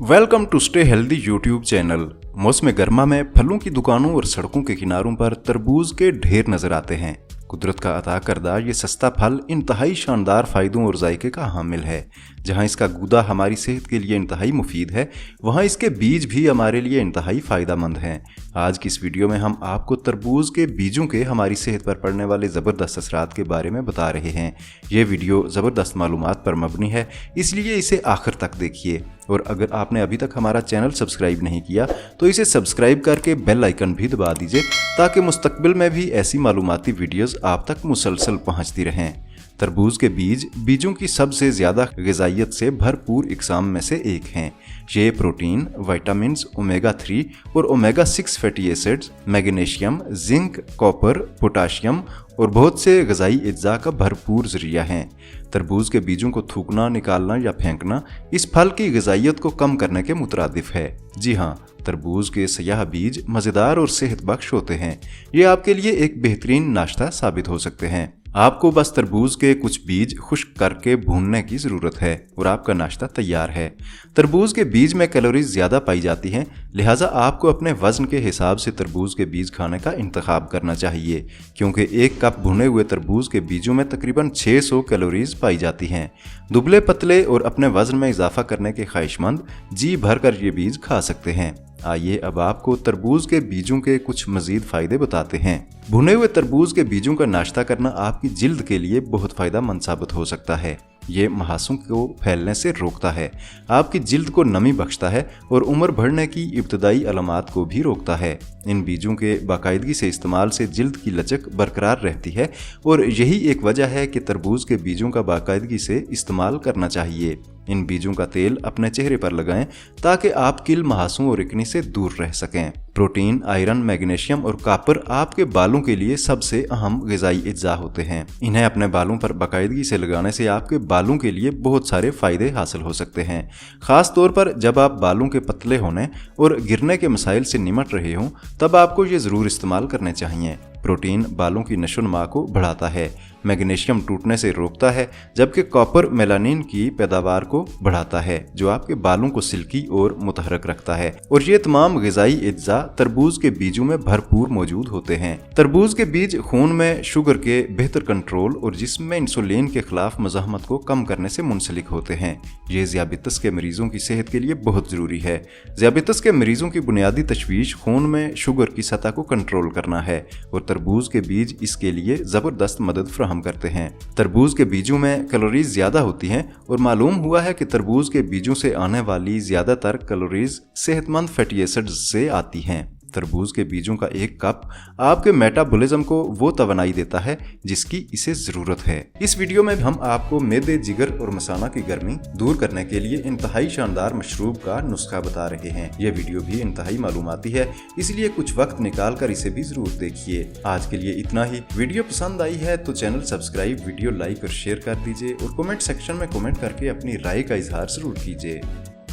Welcome to stay healthy YouTube channel. मौसम गर्मा में फलों की दुकानों और सड़कों के किनारों पर तरबूज के ढेर नजर आते हैं। कुदरत का अता करदा ये सस्ता फल इंतहाई शानदार फायदों और जायके का हामिल है। जहां इसका गूदा हमारी सेहत के लिए इंतहाई मुफीद है, वहां इसके बीज भी हमारे लिए इंतहाई फ़ायदेमंद हैं। आज की इस वीडियो में हम आपको तरबूज के बीजों के हमारी सेहत पर पड़ने वाले ज़बरदस्त असरात के बारे में बता रहे हैं। ये वीडियो ज़बरदस्त मालूमात पर मबनी है, इसलिए इसे आखिर तक देखिए। और अगर आपने अभी तक हमारा चैनल सब्सक्राइब नहीं किया तो इसे सब्सक्राइब करके बेल आइकन भी दबा दीजिए, ताकि मुस्तकबिल में भी ऐसी मालूमाती वीडियोस आप तक मुसलसल पहुंचती रहें। तरबूज के बीजों की सबसे ज़्यादा ग़िज़ाइयत से भरपूर इक़साम में से एक हैं। ये प्रोटीन, विटामिन्स, ओमेगा 3 और omega 6 fatty acids, magnesium, zinc, copper, potassium और बहुत से ग़िज़ाई अज्जा का भरपूर ज़रिया हैं। तरबूज के बीजों को थूकना, निकालना या फेंकना इस फल की ग़िज़ाइयत को कम करने के मुतरादिफ है। जी हाँ, तरबूज के सयाह बीज मज़ेदार और सेहत बख्श होते हैं। ये आपके लिए एक बेहतरीन नाश्ता साबित हो सकते हैं। आपको बस तरबूज के कुछ बीज खुश्क करके भूनने की ज़रूरत है और आपका नाश्ता तैयार है। तरबूज के बीज में कैलोरीज ज़्यादा पाई जाती हैं, लिहाजा आपको अपने वज़न के हिसाब से तरबूज के बीज खाने का इंतखाब करना चाहिए, क्योंकि एक कप भुने हुए तरबूज के बीजों में तकरीबन 600 कैलोरीज पाई जाती हैं। दुबले पतले और अपने वज़न में इजाफा करने के ख्वाहिशमंद जी भर कर ये बीज खा सकते हैं। आइए अब आपको तरबूज के बीजों के कुछ मज़ीद फ़ायदे बताते हैं। भुने हुए तरबूज के बीजों का नाश्ता करना आपकी जिल्द के लिए बहुत फ़ायदेमंद साबित हो सकता है। ये महासों को फैलने से रोकता है, आपकी जिल्द को नमी बख्शता है और उम्र बढ़ने की इब्तदाई अलामात को भी रोकता है। इन बीजों के बाकायदगी से इस्तेमाल से जिल्द की लचक बरकरार रहती है और यही एक वजह है कि तरबूज के बीजों का बाकायदगी से इस्तेमाल करना चाहिए। इन बीजों का तेल अपने चेहरे पर लगाएं ताकि आप किल, महासों और एक्ने से दूर रह सकें। प्रोटीन, आयरन, मैग्नीशियम और कॉपर आपके बालों के लिए सबसे अहम ग़िज़ाई अज्जा होते हैं। इन्हें अपने बालों पर बाकायदगी से लगाने से आपके बालों के लिए बहुत सारे फ़ायदे हासिल हो सकते हैं, ख़ास तौर पर जब आप बालों के पतले होने और गिरने के मसाइल से निमट रहे हों, तब आपको ये ज़रूर इस्तेमाल करने चाहिए। प्रोटीन बालों की नशोनुमा को बढ़ाता है, मैग्नीशियम टूटने से रोकता है, जबकि कॉपर मेलानिन की पैदावार को बढ़ाता है, जो आपके बालों को सिल्की और मुतहरक रखता है। और ये तमाम ग़िज़ाई अज्जा तरबूज के बीजों में भरपूर मौजूद होते हैं। तरबूज के बीज खून में शुगर के बेहतर कंट्रोल और जिस्म में इंसुलिन के खिलाफ मज़ाहमत को कम करने से मुंसलिक होते हैं। ये ज़ियाबितस के मरीजों की सेहत के लिए बहुत ज़रूरी है। ज़ियाबितस के मरीजों की बुनियादी तशवीश खून में शुगर की सतह को कंट्रोल करना है और तरबूज के बीज इसके लिए ज़बरदस्त मदद फराहम करते हैं। तरबूज के बीजों में कैलोरीज ज़्यादा होती हैं और मालूम हुआ है कि तरबूज के बीजों से आने वाली ज़्यादातर कैलोरीज सेहतमंद फैटी एसिड्स से आती हैं। तरबूज के बीजों का एक कप आपके मेटाबॉलिज्म को वो तवानाई देता है जिसकी इसे ज़रूरत है। इस वीडियो में हम आपको मैदे, जिगर और मसाना की गर्मी दूर करने के लिए इंतहाई शानदार मशरूब का नुस्खा बता रहे हैं। यह वीडियो भी इंतहाई मालूमाती है, इसलिए कुछ वक्त निकाल कर इसे भी ज़रूर देखिए। आज के लिए इतना ही। वीडियो पसंद आई है तो चैनल सब्सक्राइब, वीडियो लाइक और शेयर कर दीजिए और कमेंट सेक्शन में कमेंट करके अपनी राय का इजहार ज़रूर कीजिए।